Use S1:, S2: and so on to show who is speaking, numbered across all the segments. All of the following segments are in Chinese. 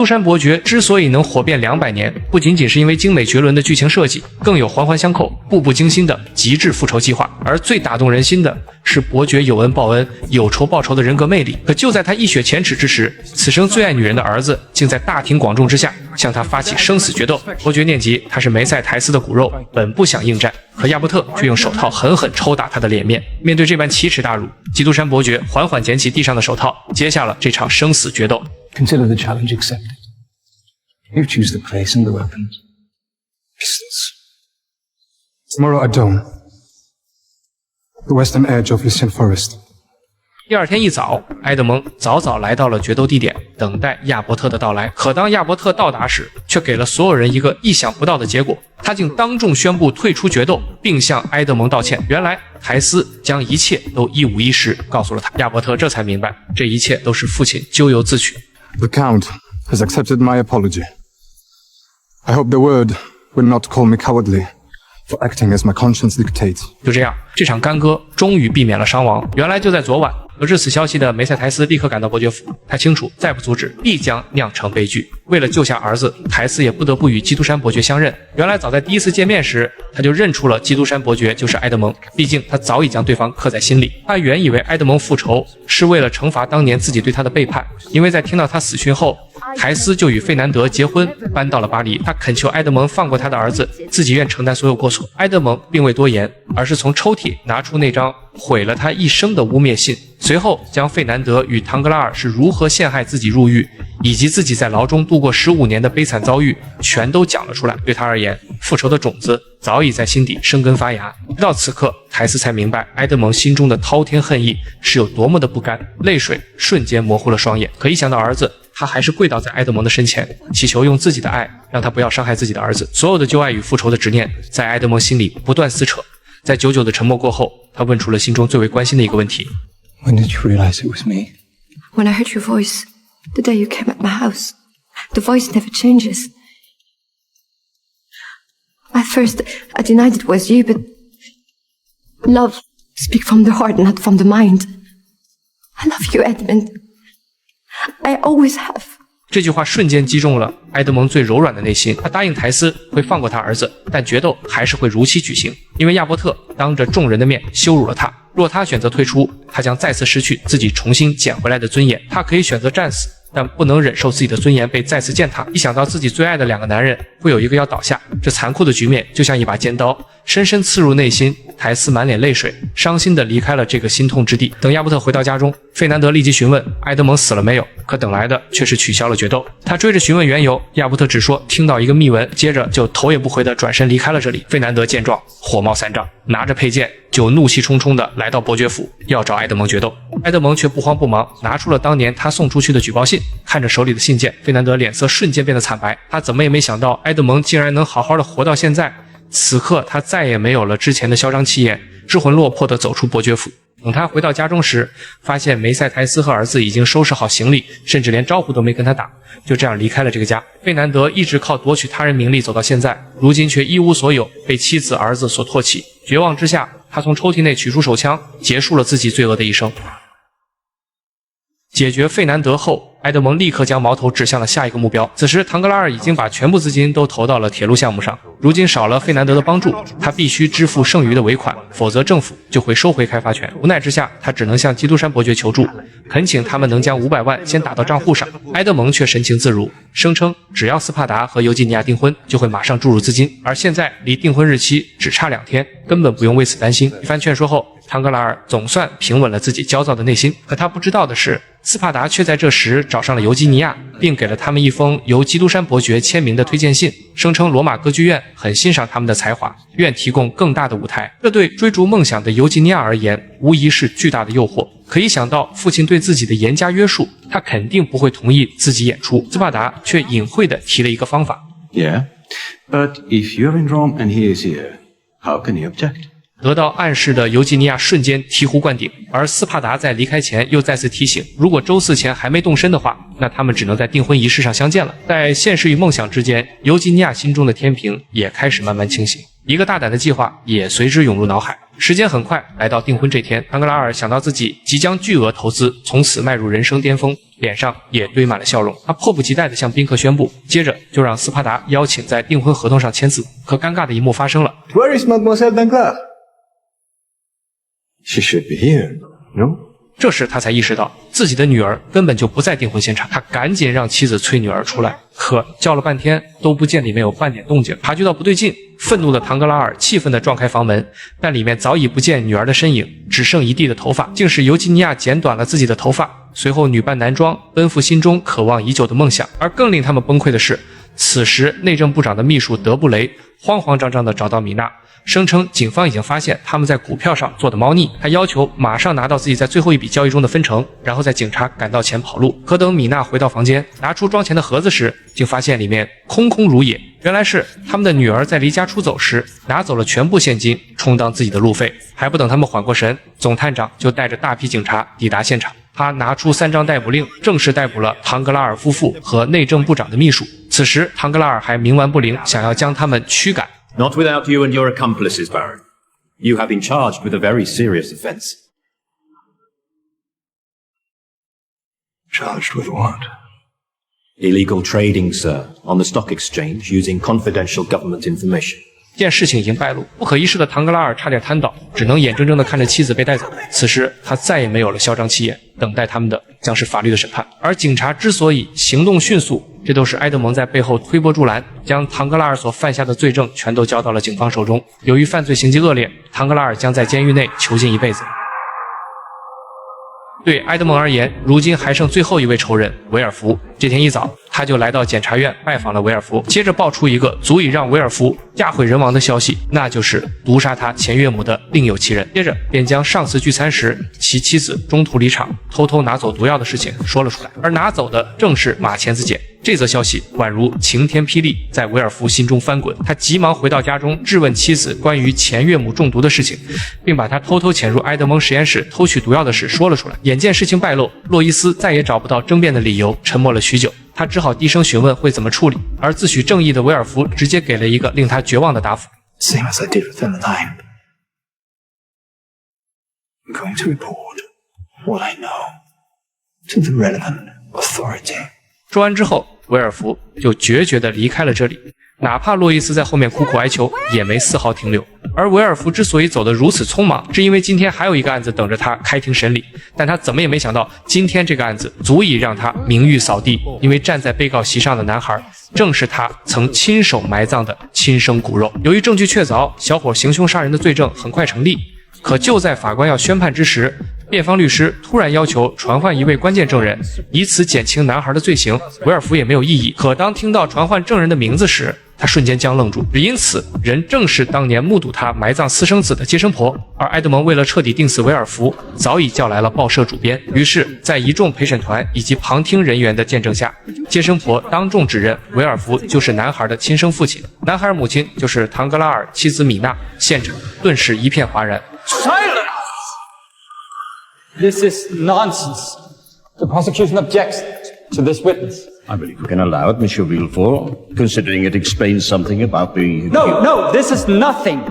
S1: 基督山伯爵之所以能火遍200年，不仅仅是因为精美绝伦的剧情设计，更有环环相扣、步步惊心的极致复仇计划。而最打动人心的是伯爵有恩报恩、有仇报仇的人格魅力。可就在他一雪前耻之时，此生最爱女人的儿子竟在大庭广众之下向他发起生死决斗。伯爵念及他是梅赛台斯的骨肉，本不想应战，可亚伯特却用手套狠狠抽打他的脸面。面对这般奇耻大辱，基督山伯爵缓缓捡起地上的手套，接下了这场生死决斗。
S2: Consider the challenge accepted. You choose the place and the weapon. Pistols. Tomorrow at dawn, the western edge of Lycian Forest.
S1: 第二天一早，埃德蒙早早来到了决斗地点，等待亚伯特的到来。可当亚伯特到达时，却给了所有人一个意想不到的结果，他竟当众宣布退出决斗，并向埃德蒙道歉。原来台斯将一切都一五一十告诉了他，亚伯特这才明白，这一切都是父亲咎由自取。
S3: The Count has accepted my apology. I hope the word will not call me cowardly for acting as my conscience dictates.
S1: 就这样，这场干戈终于避免了伤亡。原来就在昨晚，得知此消息的梅赛台斯立刻赶到伯爵府，他清楚再不阻止必将酿成悲剧。为了救下儿子，台斯也不得不与基督山伯爵相认。原来早在第一次见面时，他就认出了基督山伯爵就是埃德蒙，毕竟他早已将对方刻在心里。他原以为埃德蒙复仇是为了惩罚当年自己对他的背叛，因为在听到他死讯后，台斯就与费南德结婚，搬到了巴黎。他恳求埃德蒙放过他的儿子，自己愿承担所有过错。埃德蒙并未多言，而是从抽屉拿出那张毁了他一生的污蔑信，随后将费南德与唐格拉尔是如何陷害自己入狱，以及自己在牢中度过15年的悲惨遭遇，全都讲了出来。对他而言，复仇的种子早已在心底生根发芽。直到此刻，台斯才明白埃德蒙心中的滔天恨意是有多么的不甘，泪水瞬间模糊了双眼。可一想到儿子，他还是跪倒在埃德蒙的身前，祈求用自己的爱让他不要伤害自己的儿子。所有的旧爱与复仇的执念在埃德蒙心里不断撕扯。在久久的沉默过后，他问出了心中最为关心的一个问题。
S2: When did you realize it was me?
S4: When I heard your voice, the day you came at my house. The voice never changes. At first, I denied it was you, but love speaks from the heart, not from the mind. I love you, Edmund. I always have.
S1: 这句话瞬间击中了埃德蒙最柔软的内心。他答应台斯会放过他儿子，但决斗还是会如期举行，因为亚伯特当着众人的面羞辱了他。若他选择退出，他将再次失去自己重新捡回来的尊严。他可以选择战死，但不能忍受自己的尊严被再次践踏。一想到自己最爱的2个男人会有一个要倒下，这残酷的局面就像一把尖刀，深深刺入内心。台斯满脸泪水，伤心地离开了这个心痛之地。等亚伯特回到家中，费南德立即询问埃德蒙死了没有，可等来的却是取消了决斗。他追着询问缘由，亚伯特只说听到一个密文，接着就头也不回地转身离开了这里。费南德见状，火冒三丈，拿着佩剑就怒气冲冲地来到伯爵府，要找埃德蒙决斗。埃德蒙却不慌不忙，拿出了当年他送出去的举报信。看着手里的信件，费南德脸色瞬间变得惨白。他怎么也没想到埃德蒙竟然能好好的活到现在。此刻他再也没有了之前的嚣张气焰，失魂落魄地走出伯爵府。等他回到家中时，发现梅赛台斯和儿子已经收拾好行李，甚至连招呼都没跟他打，就这样离开了这个家。费南德一直靠夺取他人名利走到现在，如今却一无所有，被妻子儿子所唾弃。绝望之下，他从抽屉内取出手枪，结束了自己罪恶的一生。解决费南德后，埃德蒙立刻将矛头指向了下一个目标。此时唐格拉尔已经把全部资金都投到了铁路项目上，如今少了费南德的帮助，他必须支付剩余的尾款，否则政府就会收回开发权。无奈之下，他只能向基督山伯爵求助，恳请他们能将500万先打到账户上。埃德蒙却神情自如，声称只要斯帕达和尤吉尼亚订婚，就会马上注入资金，而现在离订婚日期只差2天，根本不用为此担心。一番劝说后，唐格拉尔总算平稳了自己焦躁的内心。可他不知道的是，斯帕达却在这时找上了尤吉尼亚，并给了他们一封由基督山伯爵签名的推荐信，声称罗马歌剧院很欣赏他们的才华，愿提供更大的舞台。这对追逐梦想的尤吉尼亚而言，无疑是巨大的诱惑。可一想到父亲对自己的严加约束，他肯定不会同意自己演出。斯帕达却隐晦地提了一个方法。
S5: Yeah, but if you're in Rome and he is here, how can he object?
S1: 得到暗示的尤吉尼亚瞬间醍醐灌顶，而斯帕达在离开前又再次提醒，如果周4前还没动身的话，那他们只能在订婚仪式上相见了。在现实与梦想之间，尤吉尼亚心中的天平也开始慢慢清醒。一个大胆的计划也随之涌入脑海。时间很快来到订婚这天，唐格拉尔想到自己即将巨额投资，从此迈入人生巅峰，脸上也堆满了笑容。他迫不及待地向宾客宣布，接着就让斯帕达邀请在订婚合同上签字。可尴尬的一幕发生了。
S5: Where is Mademoiselle Danglars? She should be here, no?
S1: 这时他才意识到自己的女儿根本就不在订婚现场，他赶紧让妻子催女儿出来，可叫了半天都不见里面有半点动静。察觉到不对劲，愤怒的唐格拉尔气愤地撞开房门，但里面早已不见女儿的身影，只剩一地的头发，竟是尤吉尼亚剪短了自己的头发，随后女扮男装，奔赴心中渴望已久的梦想。而更令他们崩溃的是，此时内政部长的秘书德布雷慌慌张张地找到米娜，声称警方已经发现他们在股票上做的猫腻，他要求马上拿到自己在最后一笔交易中的分成，然后在警察赶到前跑路。可等米娜回到房间，拿出装钱的盒子时，竟发现里面空空如也。原来是他们的女儿在离家出走时拿走了全部现金，充当自己的路费。还不等他们缓过神，总探长就带着大批警察抵达现场。他拿出3张逮捕令，正式逮捕了唐格拉尔夫妇和内政部长的秘书。此时唐格拉尔还冥顽不灵，想要将他们驱赶。
S6: Not without you and your accomplices, Baron. You have been charged with a very serious offence.
S2: Charged with what?
S6: Illegal trading, sir, on the stock exchange using confidential government information.
S1: 见事情已经败露，不可一世的唐格拉尔差点瘫倒，只能眼睁睁地看着妻子被带走。此时他再也没有了嚣张气焰，等待他们的将是法律的审判。而警察之所以行动迅速，这都是埃德蒙在背后推波助澜，将唐格拉尔所犯下的罪证全都交到了警方手中。由于犯罪行迹恶劣，唐格拉尔将在监狱内囚禁一辈子。对埃德蒙而言，如今还剩最后一位仇人维尔福。这天一早，他就来到检察院拜访了维尔福，接着爆出一个足以让维尔福家毁人亡的消息，那就是毒杀他前岳母的另有其人。接着便将上次聚餐时其妻子中途离场，偷偷拿走毒药的事情说了出来，而拿走的正是马钳子碱。这则消息宛如晴天霹雳，在维尔福心中翻滚。他急忙回到家中，质问妻子关于前岳母中毒的事情，并把他偷偷潜入埃德蒙实验室偷取毒药的事说了出来。眼见事情败露，洛伊斯再也找不到争辩的理由，沉默了许久。他只好低声询问会怎么处理，而自诩正义的维尔福直接给了一个令他绝望的答复。
S2: Same as I did with Emmeline. I'm going to report what I know to the relevant authority.
S1: 说完之后，维尔福就决绝地离开了这里，哪怕洛伊斯在后面苦苦哀求，也没丝毫停留。而维尔福之所以走得如此匆忙，是因为今天还有一个案子等着他开庭审理，但他怎么也没想到，今天这个案子足以让他名誉扫地，因为站在被告席上的男孩，正是他曾亲手埋葬的亲生骨肉。由于证据确凿，小伙行凶杀人的罪证很快成立。可就在法官要宣判之时，辩方律师突然要求传唤一位关键证人，以此减轻男孩的罪行。维尔福也没有异议，可当听到传唤证人的名字时，他瞬间僵愣住。只因此人正是当年目睹他埋葬私生子的接生婆。而埃德蒙为了彻底定死维尔福，早已叫来了报社主编。于是在一众陪审团以及旁听人员的见证下，接生婆当众指认维尔福就是男孩的亲生父亲，男孩母亲就是唐格拉尔妻子米娜。现场顿时一片哗然。
S7: Silence! This is nonsense. The prosecution objects to this witness.
S5: I believe we can allow it, Monsieur Villefort, considering it explains something about the...
S7: No, this is nothing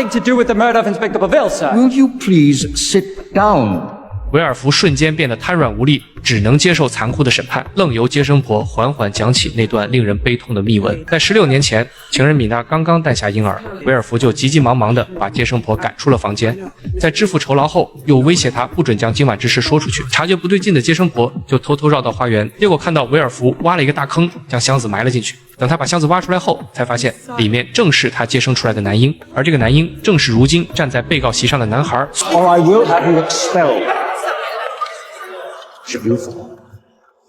S7: to do with the murder of Inspector Boville, sir.
S5: Will you please sit down?
S1: 维尔福瞬间变得瘫软无力，只能接受残酷的审判，愣由接生婆缓缓讲起那段令人悲痛的密文。在16年前，情人米娜刚刚诞下婴儿，维尔福就急急忙忙地把接生婆赶出了房间，在支付酬劳后，又威胁她不准将今晚之事说出去。察觉不对劲的接生婆就偷偷绕到花园，结果看到维尔福挖了一个大坑，将箱子埋了进去。等他把箱子挖出来后，才发现里面正是他接生出来的男婴，而这个男婴正是如今站在被告席上的男孩。
S5: Or I will have you expelled.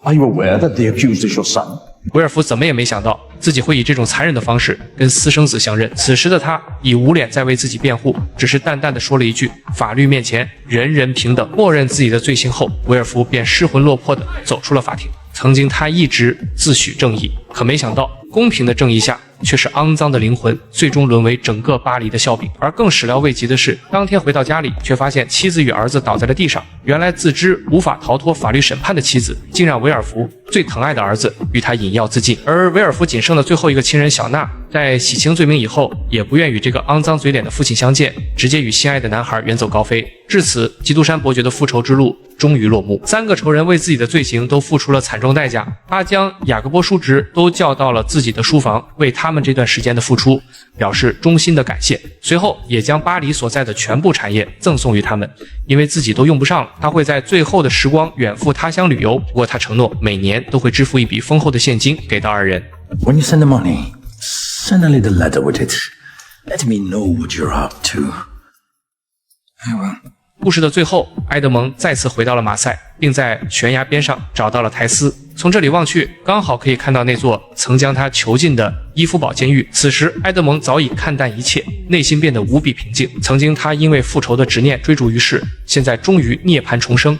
S5: Are you aware that the accused is your son?
S1: 维尔福怎么也没想到自己会以这种残忍的方式跟私生子相认。此时的他已无脸再为自己辩护，只是淡淡的说了一句：“法律面前人人平等。”默认自己的罪行后，维尔福便失魂落魄地走出了法庭。曾经他一直自诩正义，可没想到公平的正义下却是肮脏的灵魂，最终沦为整个巴黎的笑柄。而更始料未及的是，当天回到家里，却发现妻子与儿子倒在了地上。原来自知无法逃脱法律审判的妻子，竟让维尔福最疼爱的儿子与他饮药自尽。而维尔福仅剩的最后一个亲人小娜，在洗清罪名以后，也不愿与这个肮脏嘴脸的父亲相见，直接与心爱的男孩远走高飞。至此，基督山伯爵的复仇之路终于落幕。三个仇人为自己的罪行都付出了惨重代价。他将雅各伯叔侄都叫到了自己的书房，为他们这段时间的付出表示衷心的感谢。随后也将巴黎所在的全部产业赠送于他们，因为自己都用不上了，他会在最后的时光远赴他乡旅游。不过他承诺每年都会支付一笔丰厚的现金给到二人。
S8: When you send the money, send a little letter with it. Let me know what you're up to.
S2: I will.
S1: 故事的最后，埃德蒙再次回到了马赛，并在悬崖边上找到了苔丝。从这里望去，刚好可以看到那座曾将他囚禁的伊夫堡监狱。此时，埃德蒙早已看淡一切，内心变得无比平静。曾经他因为复仇的执念追逐于世，现在终于涅槃重生。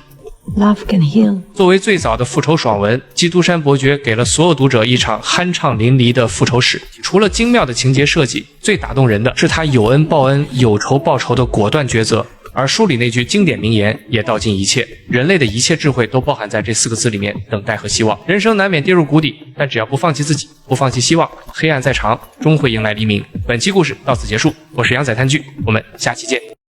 S9: Love can heal.
S1: 作为最早的复仇爽文，基督山伯爵给了所有读者一场酣畅淋漓的复仇史。除了精妙的情节设计，最打动人的是他有恩报恩、有仇报仇的果断抉择。而书里那句经典名言也道尽一切，人类的一切智慧都包含在这4个字里面：等待和希望。人生难免跌入谷底，但只要不放弃自己，不放弃希望，黑暗再长，终会迎来黎明。本期故事到此结束，我是羊仔探剧，我们下期见。